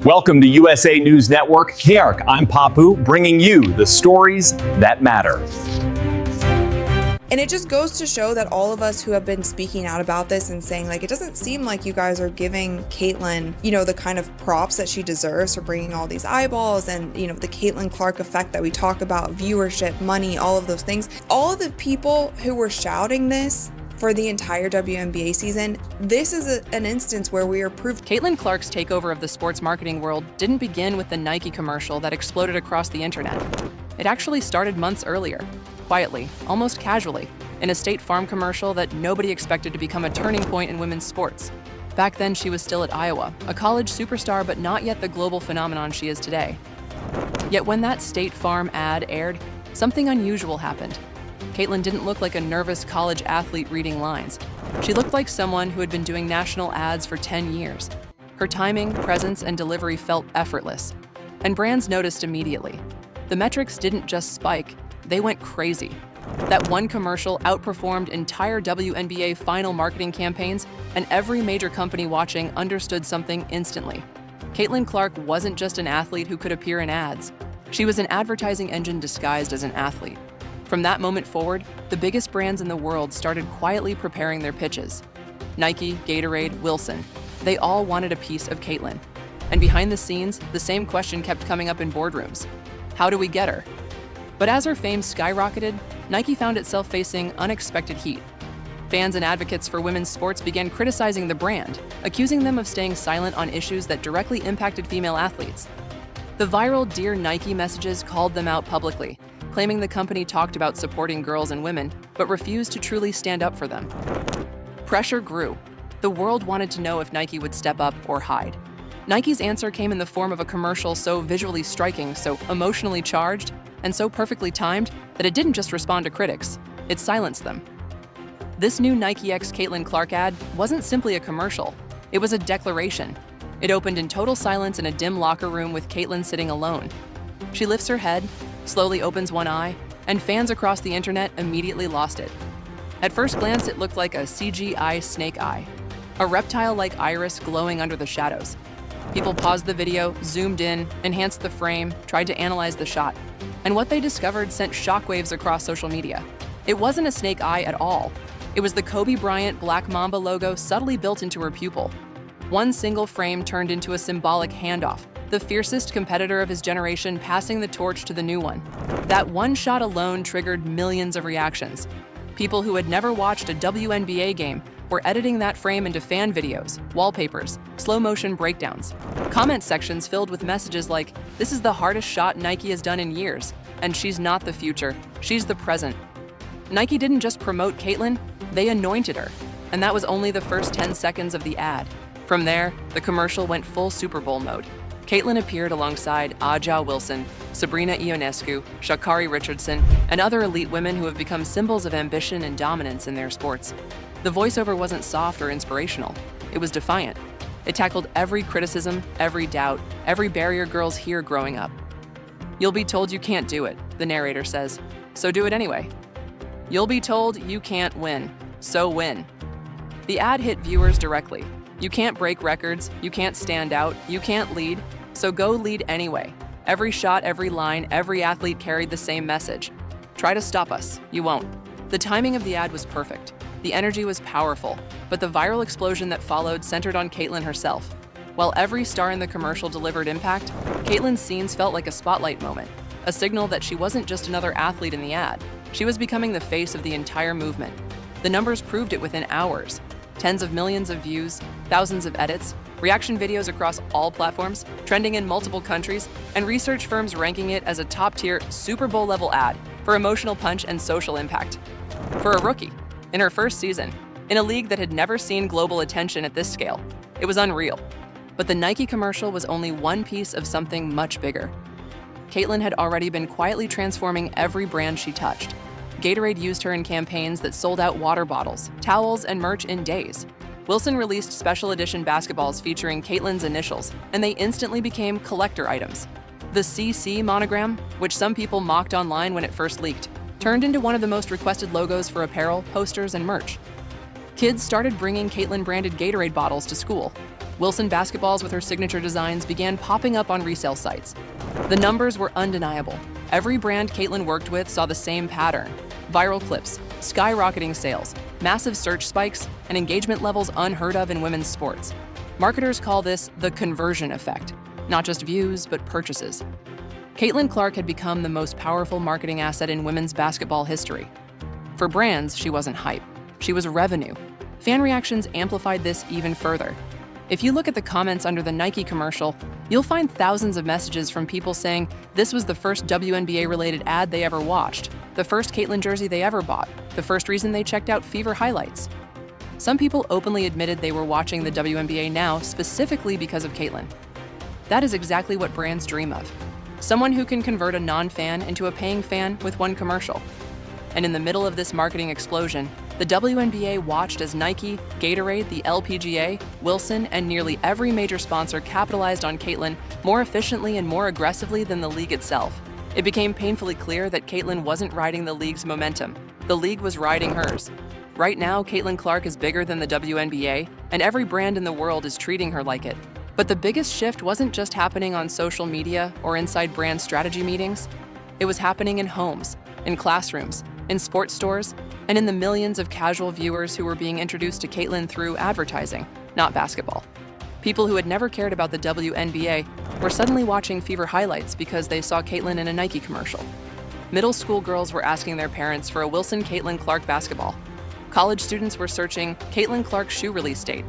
Welcome to USA News Network. Kiark, I'm Papu, bringing you the stories that matter. And it just goes to show that all of us who have been speaking out about this and saying, like, it doesn't seem like you guys are giving Caitlyn, the kind of props that she deserves for bringing all these eyeballs and, the Caitlin Clark effect that we talk about, viewership, money, all of those things. All of the people who were shouting this for the entire WNBA season, this is an instance where we are proof. Caitlin Clark's takeover of the sports marketing world didn't begin with the Nike commercial that exploded across the internet. It actually started months earlier, quietly, almost casually, in a State Farm commercial that nobody expected to become a turning point in women's sports. Back then, she was still at Iowa, a college superstar but not yet the global phenomenon she is today. Yet when that State Farm ad aired, something unusual happened. Caitlin didn't look like a nervous college athlete reading lines. She looked like someone who had been doing national ads for 10 years. Her timing, presence, and delivery felt effortless, and brands noticed immediately. The metrics didn't just spike, they went crazy. That one commercial outperformed entire WNBA final marketing campaigns, and every major company watching understood something instantly. Caitlin Clark wasn't just an athlete who could appear in ads. She was an advertising engine disguised as an athlete. From that moment forward, the biggest brands in the world started quietly preparing their pitches. Nike, Gatorade, Wilson, they all wanted a piece of Caitlin. And behind the scenes, the same question kept coming up in boardrooms. How do we get her? But as her fame skyrocketed, Nike found itself facing unexpected heat. Fans and advocates for women's sports began criticizing the brand, accusing them of staying silent on issues that directly impacted female athletes. The viral Dear Nike messages called them out publicly, claiming the company talked about supporting girls and women, but refused to truly stand up for them. Pressure grew. The world wanted to know if Nike would step up or hide. Nike's answer came in the form of a commercial so visually striking, so emotionally charged, and so perfectly timed that it didn't just respond to critics, it silenced them. This new Nike x Caitlin Clark ad wasn't simply a commercial, it was a declaration. It opened in total silence in a dim locker room with Caitlin sitting alone. She lifts her head, slowly opens one eye, and fans across the internet immediately lost it. At first glance, it looked like a CGI snake eye, a reptile-like iris glowing under the shadows. People paused the video, zoomed in, enhanced the frame, tried to analyze the shot. And what they discovered sent shockwaves across social media. It wasn't a snake eye at all. It was the Kobe Bryant Black Mamba logo subtly built into her pupil. One single frame turned into a symbolic handoff, the fiercest competitor of his generation passing the torch to the new one. That one shot alone triggered millions of reactions. People who had never watched a WNBA game were editing that frame into fan videos, wallpapers, slow-motion breakdowns. Comment sections filled with messages like, "This is the hardest shot Nike has done in years, and she's not the future, she's the present." Nike didn't just promote Caitlin, they anointed her, and that was only the first 10 seconds of the ad. From there, the commercial went full Super Bowl mode. Caitlin appeared alongside Aja Wilson, Sabrina Ionescu, Sha'Carri Richardson, and other elite women who have become symbols of ambition and dominance in their sports. The voiceover wasn't soft or inspirational, it was defiant. It tackled every criticism, every doubt, every barrier girls hear growing up. "You'll be told you can't do it," the narrator says, "so do it anyway. You'll be told you can't win, so win." The ad hit viewers directly. You can't break records, you can't stand out, you can't lead, so go lead anyway. Every shot, every line, every athlete carried the same message. Try to stop us, you won't. The timing of the ad was perfect. The energy was powerful, but the viral explosion that followed centered on Caitlin herself. While every star in the commercial delivered impact, Caitlin's scenes felt like a spotlight moment, a signal that she wasn't just another athlete in the ad. She was becoming the face of the entire movement. The numbers proved it within hours. Tens of millions of views, thousands of edits, reaction videos across all platforms, trending in multiple countries, and research firms ranking it as a top-tier Super Bowl-level ad for emotional punch and social impact. For a rookie, in her first season, in a league that had never seen global attention at this scale, it was unreal. But the Nike commercial was only one piece of something much bigger. Caitlin had already been quietly transforming every brand she touched. Gatorade used her in campaigns that sold out water bottles, towels, and merch in days. Wilson released special edition basketballs featuring Caitlin's initials, and they instantly became collector items. The CC monogram, which some people mocked online when it first leaked, turned into one of the most requested logos for apparel, posters, and merch. Kids started bringing Caitlin-branded Gatorade bottles to school. Wilson basketballs with her signature designs began popping up on resale sites. The numbers were undeniable. Every brand Caitlin worked with saw the same pattern: viral clips, skyrocketing sales, massive search spikes, and engagement levels unheard of in women's sports. Marketers call this the conversion effect, not just views, but purchases. Caitlin Clark had become the most powerful marketing asset in women's basketball history. For brands, she wasn't hype. She was revenue. Fan reactions amplified this even further. If you look at the comments under the Nike commercial, you'll find thousands of messages from people saying this was the first WNBA-related ad they ever watched, the first Caitlin jersey they ever bought, the first reason they checked out Fever highlights. Some people openly admitted they were watching the WNBA now specifically because of Caitlin. That is exactly what brands dream of. Someone who can convert a non-fan into a paying fan with one commercial. And in the middle of this marketing explosion, the WNBA watched as Nike, Gatorade, the LPGA, Wilson, and nearly every major sponsor capitalized on Caitlin more efficiently and more aggressively than the league itself. It became painfully clear that Caitlin wasn't riding the league's momentum. The league was riding hers. Right now, Caitlin Clark is bigger than the WNBA, and every brand in the world is treating her like it. But the biggest shift wasn't just happening on social media or inside brand strategy meetings. It was happening in homes, in classrooms, in sports stores, and in the millions of casual viewers who were being introduced to Caitlin through advertising, not basketball. People who had never cared about the WNBA were suddenly watching Fever highlights because they saw Caitlin in a Nike commercial. Middle school girls were asking their parents for a Wilson Caitlin Clark basketball. College students were searching Caitlin Clark's shoe release date.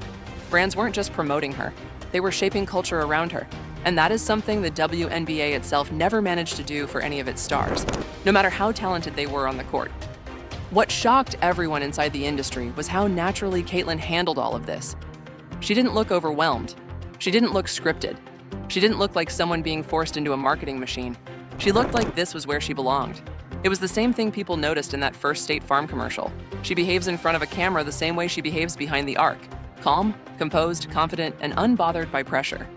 Brands weren't just promoting her, they were shaping culture around her. And that is something the WNBA itself never managed to do for any of its stars, no matter how talented they were on the court. What shocked everyone inside the industry was how naturally Caitlin handled all of this. She didn't look overwhelmed. She didn't look scripted. She didn't look like someone being forced into a marketing machine. She looked like this was where she belonged. It was the same thing people noticed in that first State Farm commercial. She behaves in front of a camera the same way she behaves behind the arc: calm, composed, confident, and unbothered by pressure.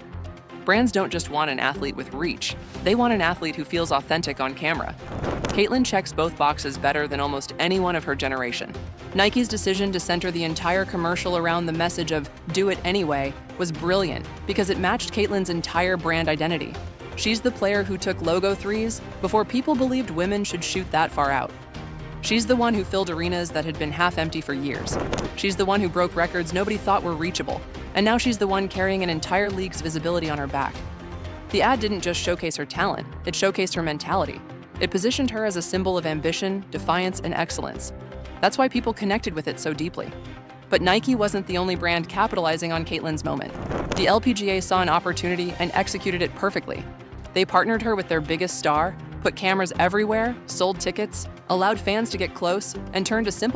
Brands don't just want an athlete with reach, they want an athlete who feels authentic on camera. Caitlin checks both boxes better than almost anyone of her generation. Nike's decision to center the entire commercial around the message of "do it anyway" was brilliant because it matched Caitlin's entire brand identity. She's the player who took logo threes before people believed women should shoot that far out. She's the one who filled arenas that had been half empty for years. She's the one who broke records nobody thought were reachable. And now she's the one carrying an entire league's visibility on her back. The ad didn't just showcase her talent, it showcased her mentality. It positioned her as a symbol of ambition, defiance, and excellence. That's why people connected with it so deeply. But Nike wasn't the only brand capitalizing on Caitlin's moment. The LPGA saw an opportunity and executed it perfectly. They partnered her with their biggest star, put cameras everywhere, sold tickets, allowed fans to get close, and turned a simple